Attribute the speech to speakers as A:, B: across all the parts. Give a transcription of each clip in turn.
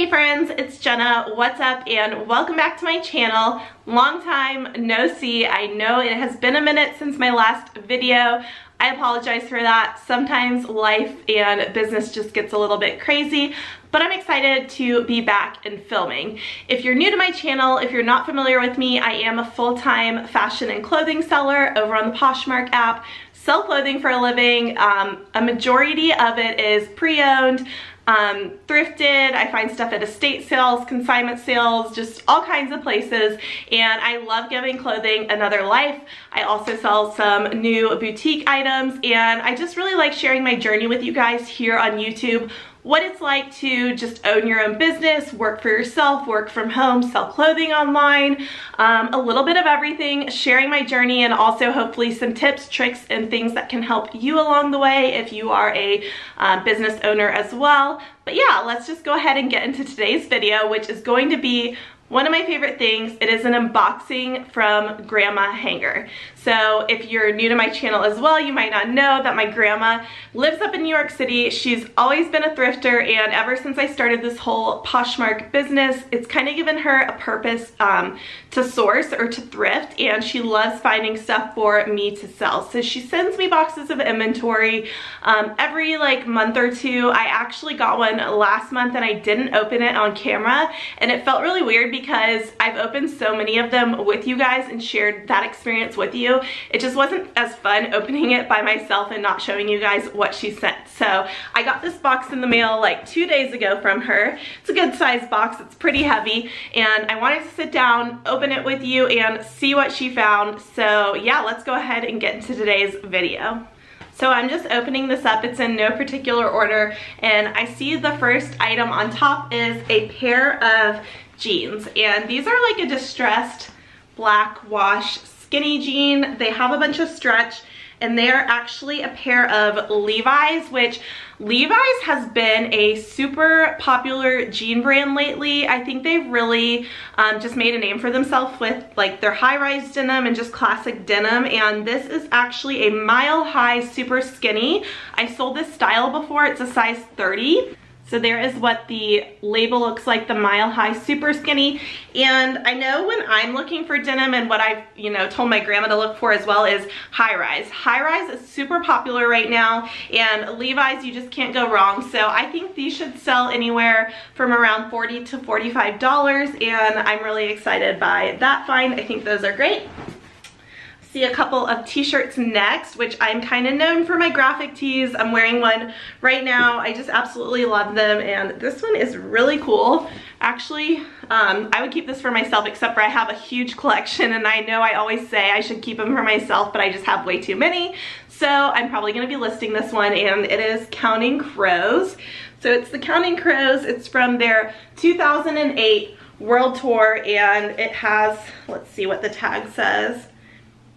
A: Hey friends, it's Jenna. What's up and welcome back to my channel. Long time no see. I know it has been a minute since my last video. I apologize for that. Sometimes life and business just gets a little bit crazy, but I'm excited to be back and filming. If you're new to my channel, if you're not familiar with me, I am a full-time fashion and clothing seller over on the Poshmark app. Sell clothing for a living. A majority of it is pre-owned, thrifted. I find stuff at estate sales, consignment sales, just all kinds of places, and I love giving clothing another life. I also sell some new boutique items, and I just really like sharing my journey with you guys here on YouTube. What it's like to just own your own business, work for yourself, work from home, sell clothing online, a little bit of everything, sharing my journey, and also hopefully some tips, tricks, and things that can help you along the way if you are a business owner as well. But yeah, let's just go ahead and get into today's video, which is going to be one of my favorite things. It is an unboxing from Grandma Hanger. So if you're new to my channel as well, you might not know that my grandma lives up in New York City. She's always been a thrifter, and ever since I started this whole Poshmark business, it's kind of given her a purpose to source or to thrift, and she loves finding stuff for me to sell. So she sends me boxes of inventory every like month or two. I actually got one last month and I didn't open it on camera, and it felt really weird because I've opened so many of them with you guys and shared that experience with you. It just wasn't as fun opening it by myself and not showing you guys what she sent. So I got this box in the mail like 2 days ago from her. It's a good size box, it's pretty heavy, and I wanted to sit down, open it with you, and see what she found. So yeah, let's go ahead and get into today's video. So I'm just opening this up. It's in no particular order, and I see the first item on top is a pair of jeans, and these are like a distressed black wash skinny jean. They have a bunch of stretch, and they're actually a pair of Levi's, which Levi's has been a super popular jean brand lately. I think they've really just made a name for themselves with like their high-rise denim and just classic denim, and this is actually a mile-high super skinny. I sold this style before. It's a size 30. So there is what the label looks like, the Mile High Super Skinny. And I know when I'm looking for denim, and what I've, told my grandma to look for as well, is high rise. High rise is super popular right now, and Levi's, you just can't go wrong. So I think these should sell anywhere from around $40 to $45, and I'm really excited by that find. I think those are great. See a couple of t-shirts next, which I'm kind of known for my graphic tees. I'm wearing one right now. I just absolutely love them, and this one is really cool. Actually, I would keep this for myself, except for I have a huge collection, and I know I always say I should keep them for myself, but I just have way too many. So I'm probably going to be listing this one, and it is Counting Crows. So it's the Counting Crows. It's from their 2008 World Tour, and it has, let's see what the tag says.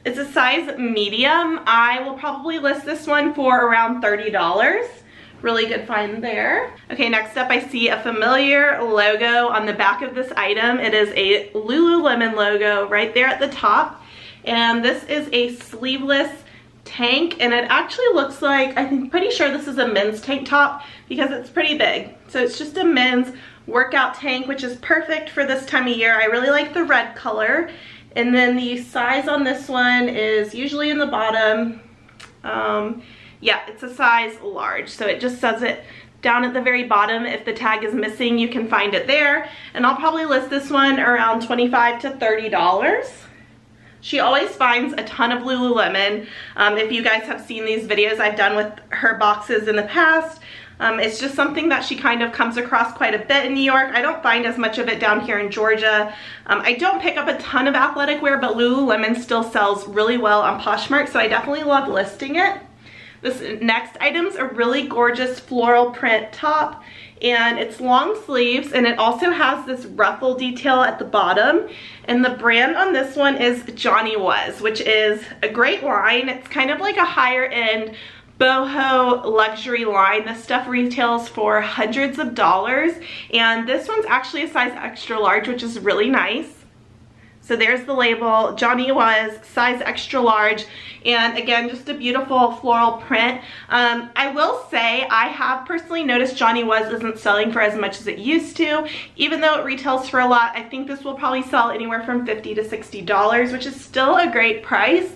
A: It's a size medium. I will probably list this one for around $30. Really good find there. Okay, next up I see a familiar logo on the back of this item. It is a Lululemon logo right there at the top. And this is a sleeveless tank, and it actually looks like, I'm pretty sure this is a men's tank top because it's pretty big. So it's just a men's workout tank, which is perfect for this time of year. I really like the red color. And then the size on this one is usually in the bottom. Yeah, it's a size large. So it just says it down at the very bottom. If the tag is missing, you can find it there. And I'll probably list this one around $25 to $30. She always finds a ton of Lululemon. If you guys have seen these videos I've done with her boxes in the past, it's just something that she kind of comes across quite a bit in New York. I don't find as much of it down here in Georgia. I don't pick up a ton of athletic wear, but Lululemon still sells really well on Poshmark, so I definitely love listing it. This next item's a really gorgeous floral print top, and it's long sleeves, and it also has this ruffle detail at the bottom. And the brand on this one is Johnny Was, which is a great line. It's kind of like a higher end boho luxury line. This stuff retails for hundreds of dollars, and this one's actually a size extra large, which is really nice. So there's the label, Johnny Was, size extra large, and again, just a beautiful floral print. I will say I have personally noticed Johnny Was isn't selling for as much as it used to. Even though it retails for a lot, I think this will probably sell anywhere from $50 to $60, which is still a great price.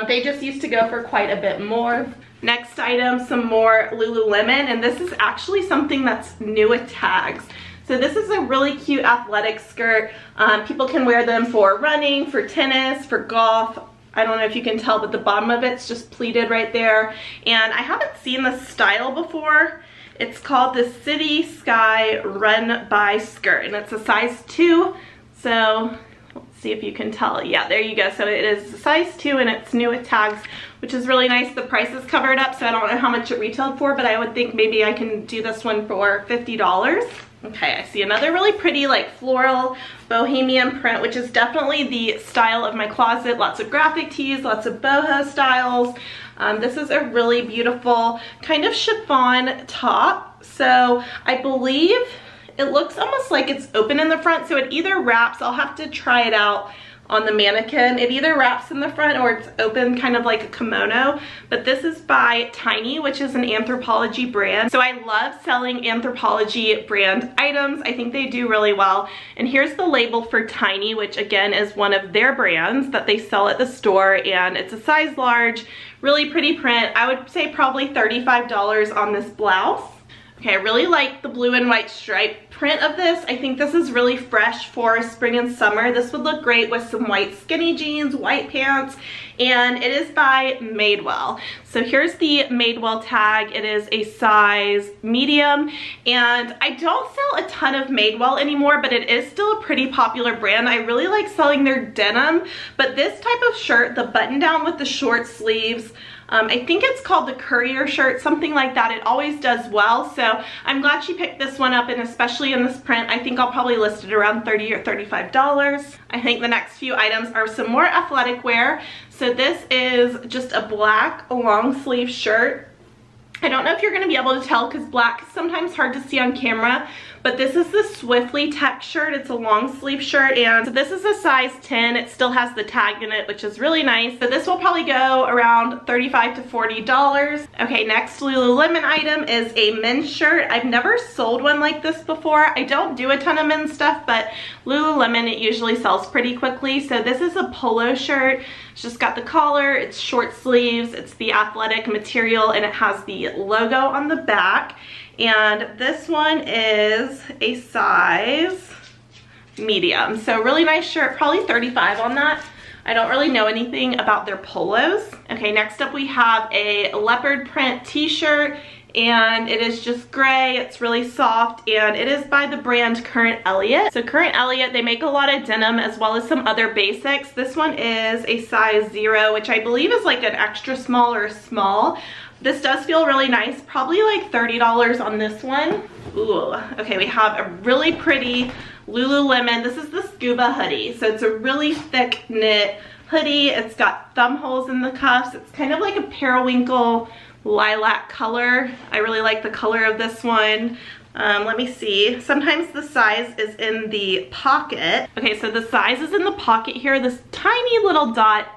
A: They just used to go for quite a bit more. Next item, some more Lululemon, and this is actually something that's new with tags. So this is a really cute athletic skirt. People can wear them for running, for tennis, for golf. I don't know if you can tell, but the bottom of it's just pleated right there. And I haven't seen this style before. It's called the City Sky Run By Skirt, and it's a size 2. So let's see if you can tell. Yeah, there you go. So it is a size 2 and it's new with tags, which is really nice. The price is covered up, so I don't know how much it retailed for, but I would think maybe I can do this one for $50. Okay, I see another really pretty like floral bohemian print, which is definitely the style of my closet. Lots of graphic tees, lots of boho styles. This is a really beautiful kind of chiffon top. So I believe it looks almost like it's open in the front, so it either wraps, I'll have to try it out on the mannequin. It either wraps in the front or it's open kind of like a kimono, but this is by Tiny, which is an Anthropologie brand. So I love selling Anthropologie brand items. I think they do really well. And here's the label for Tiny, which again is one of their brands that they sell at the store, and it's a size large, really pretty print. I would say probably $35 on this blouse. Okay, I really like the blue and white stripe print of this. I think this is really fresh for spring and summer. This would look great with some white skinny jeans, white pants, and it is by Madewell. So here's the Madewell tag. It is a size medium, and I don't sell a ton of Madewell anymore, but it is still a pretty popular brand. I really like selling their denim, but this type of shirt, the button down with the short sleeves, I think it's called the courier shirt, something like that. It always does well, so I'm glad she picked this one up, and especially in this print, I think I'll probably list it around $30 or $35. I think the next few items are some more athletic wear. So this is just a black long sleeve shirt. I don't know if you're going to be able to tell because black is sometimes hard to see on camera, but this is the Swiftly Tech shirt. It's a long sleeve shirt, and so this is a size 10. It still has the tag in it, which is really nice. So this will probably go around $35 to $40. Okay, next Lululemon item is a men's shirt. I've never sold one like this before. I don't do a ton of men's stuff, but Lululemon, it usually sells pretty quickly. So this is a polo shirt. It's just got the collar, it's short sleeves, it's the athletic material, and it has the logo on the back. And this one is a size medium. So really nice shirt, probably $35 on that. I don't really know anything about their polos. Okay, next up we have a leopard print t-shirt, and it is just gray. It's really soft, and it is by the brand Current Elliott. So Current Elliott, they make a lot of denim as well as some other basics. This one is a size 0, which I believe is like an extra small or small. This does feel really nice, probably like $30 on this one. Ooh, okay, we have a really pretty Lululemon. This is the Scuba hoodie. So it's a really thick knit hoodie. It's got thumb holes in the cuffs. It's kind of like a periwinkle lilac color. I really like the color of this one. Let me see. Sometimes the size is in the pocket. Okay, so the size is in the pocket here, this tiny little dot,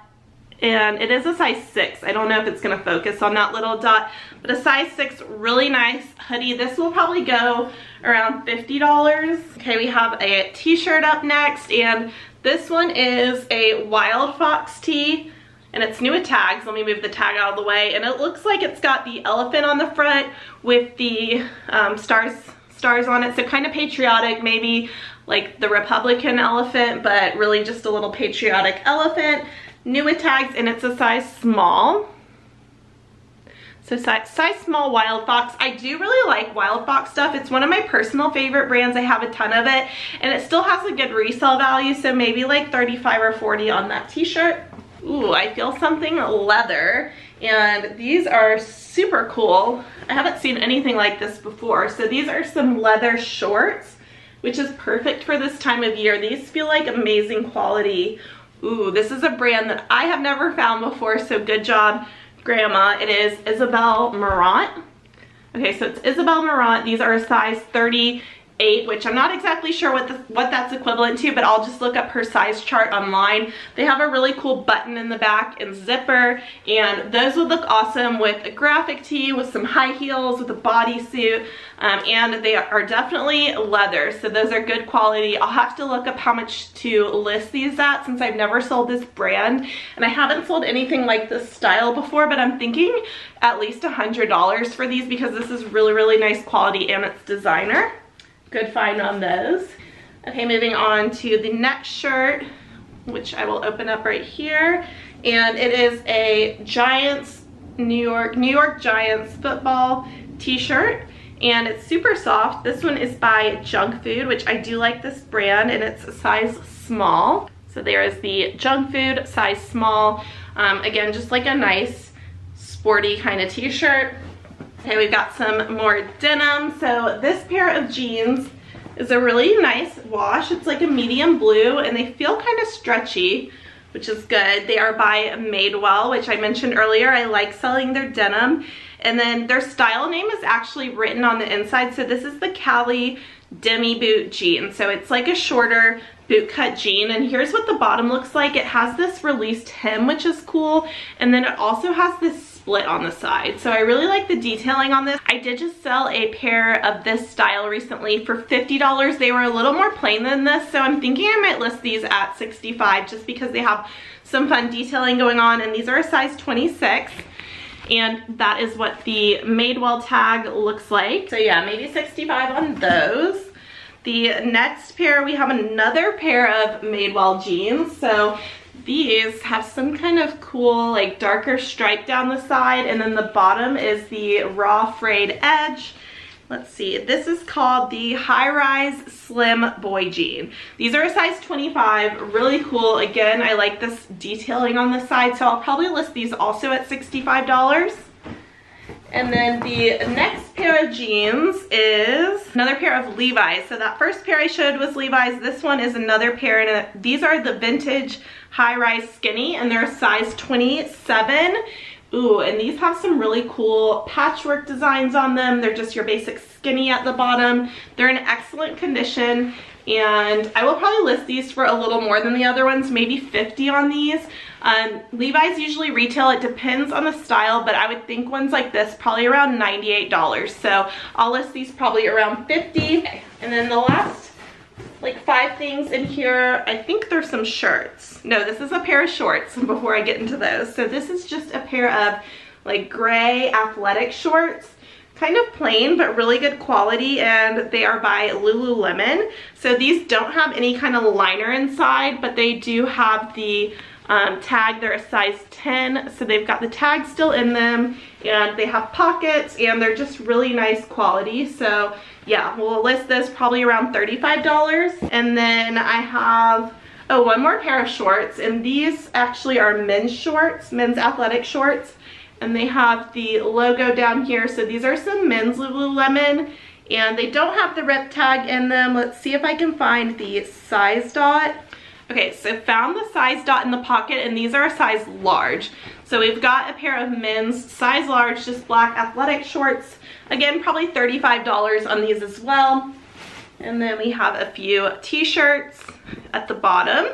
A: and it is a size 6. I don't know if it's gonna focus on that little dot, but a size 6, really nice hoodie. This will probably go around $50. Okay, we have a t-shirt up next, and this one is a Wild Fox tee, and it's new with tags. Let me move the tag out of the way, and it looks like it's got the elephant on the front with the stars on it, so kind of patriotic, maybe like the Republican elephant, but really just a little patriotic elephant. New with tags, and it's a size small. So size small Wild Fox. I do really like Wild Fox stuff. It's one of my personal favorite brands. I have a ton of it, and it still has a good resale value, so maybe like $35 or $40 on that t-shirt. Ooh, I feel something leather, and these are super cool. I haven't seen anything like this before. So these are some leather shorts, which is perfect for this time of year. These feel like amazing quality. Ooh, this is a brand that I have never found before, so good job, Grandma. It is Isabel Marant. Okay, so it's Isabel Marant. These are a size 30, 8, which I'm not exactly sure what that's equivalent to, but I'll just look up her size chart online. They have a really cool button in the back and zipper, and those would look awesome with a graphic tee, with some high heels, with a bodysuit, and they are definitely leather, so those are good quality. I'll have to look up how much to list these at, since I've never sold this brand, and I haven't sold anything like this style before, but I'm thinking at least $100 for these, because this is really, really nice quality and it's designer. Good find on those. Okay, moving on to the next shirt, which I will open up right here. And it is a Giants, New York Giants football t-shirt. And it's super soft. This one is by Junk Food, which I do like this brand, and it's a size small. So there is the Junk Food size small. Again, just like a nice sporty kind of t-shirt. Okay, we've got some more denim. So this pair of jeans is a really nice wash. It's like a medium blue, and they feel kind of stretchy, which is good. They are by Madewell, which I mentioned earlier. I like selling their denim. And then their style name is actually written on the inside. So this is the Callee Demi boot jean. So it's like a shorter boot cut jean, and here's what the bottom looks like. It has this released hem, which is cool, and then it also has this split on the side. So I really like the detailing on this. I did just sell a pair of this style recently for $50. They were a little more plain than this, so I'm thinking I might list these at $65 just because they have some fun detailing going on, and these are a size 26. And that is what the Madewell tag looks like. So yeah, maybe $65 on those. The next pair, we have another pair of Madewell jeans. So these have some kind of cool, like, darker stripe down the side, and then the bottom is the raw frayed edge. Let's see, this is called the High Rise Slim Boy Jean. These are a size 25, really cool. Again, I like this detailing on the side, so I'll probably list these also at $65. And then the next pair of jeans is another pair of Levi's. So that first pair I showed was Levi's. This one is another pair, and these are the vintage high-rise skinny, and they're a size 27. Ooh, and these have some really cool patchwork designs on them. They're just your basic skinny at the bottom. They're in excellent condition, and I will probably list these for a little more than the other ones, maybe $50 on these. Levi's usually retail, it depends on the style, but I would think ones like this probably around $98. So I'll list these probably around $50. Okay. And then the last like 5 things in here, I think there's some shirts. No, this is a pair of shorts before I get into those. So this is just a pair of like gray athletic shorts. Kind of plain, but really good quality, and they are by Lululemon. So these don't have any kind of liner inside, but they do have the tag. They're a size 10, so they've got the tag still in them, and they have pockets, and they're just really nice quality. So yeah, we'll list this probably around $35. And then I have, oh, one more pair of shorts, and these actually are men's shorts, men's athletic shorts. And they have the logo down here. So these are some men's Lululemon, and they don't have the rip tag in them. Let's see if I can find the size dot. Okay, so found the size dot in the pocket, and these are a size large. So we've got a pair of men's size large, just black athletic shorts. Again, probably $35 on these as well. And then we have a few t-shirts at the bottom.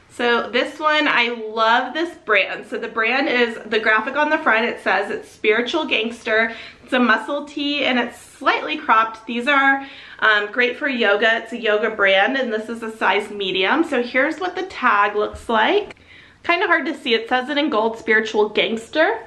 A: So this one, I love this brand. So the brand is, the graphic on the front, it says it's Spiritual Gangster. It's a muscle tee, and it's slightly cropped. These are great for yoga. It's a yoga brand, and this is a size medium. So here's what the tag looks like. Kind of hard to see. It says it in gold, Spiritual Gangster.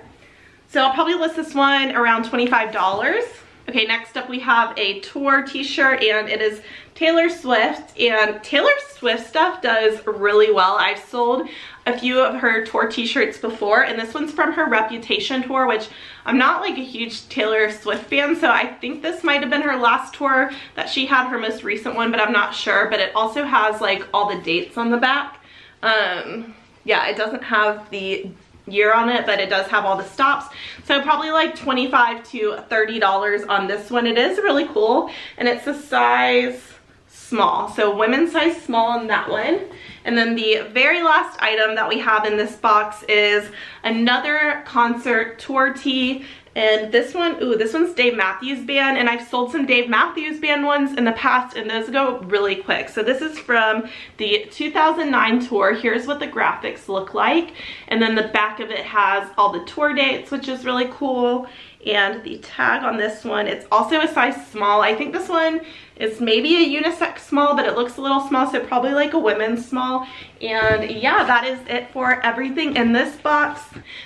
A: So I'll probably list this one around $25. Okay, next up we have a tour t-shirt, and it is Taylor Swift, and Taylor Swift stuff does really well. I've sold a few of her tour t-shirts before, and this one's from her Reputation tour, which I'm not like a huge Taylor Swift fan, so I think this might have been her last tour that she had, her most recent one, but I'm not sure. But it also has like all the dates on the back. Yeah, it doesn't have the year on it, but it does have all the stops. So probably like $25 to $30 on this one. It is really cool, and it's a size small, so women's size small on that one. And then the very last item that we have in this box is another concert tour tee. And this one, ooh, this one's Dave Matthews Band, and I've sold some Dave Matthews Band ones in the past, and those go really quick. So this is from the 2009 tour. Here's what the graphics look like. And then the back of it has all the tour dates, which is really cool. And the tag on this one, it's also a size small. I think this one is maybe a unisex small, but it looks a little small, so probably like a women's small. And yeah, that is it for everything in this box.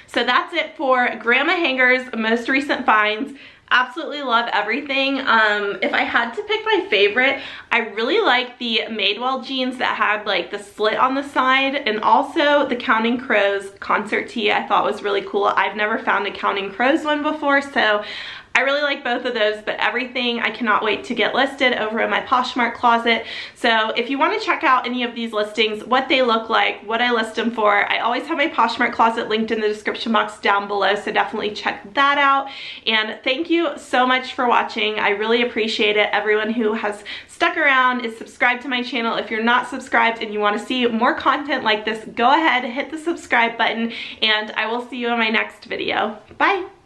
A: So that's it for Grandma Hanger's most recent finds. Absolutely love everything. If I had to pick my favorite, I really like the Madewell jeans that had like the slit on the side, and also the Counting Crows concert tee I thought was really cool. I've never found a Counting Crows one before, so I really like both of those, but everything I cannot wait to get listed over in my Poshmark closet. So if you want to check out any of these listings, what they look like, what I list them for, I always have my Poshmark closet linked in the description box down below, so definitely check that out. And thank you so much for watching. I really appreciate it. Everyone who has stuck around, is subscribed to my channel. If you're not subscribed and you want to see more content like this, go ahead, hit the subscribe button, and I will see you in my next video. Bye!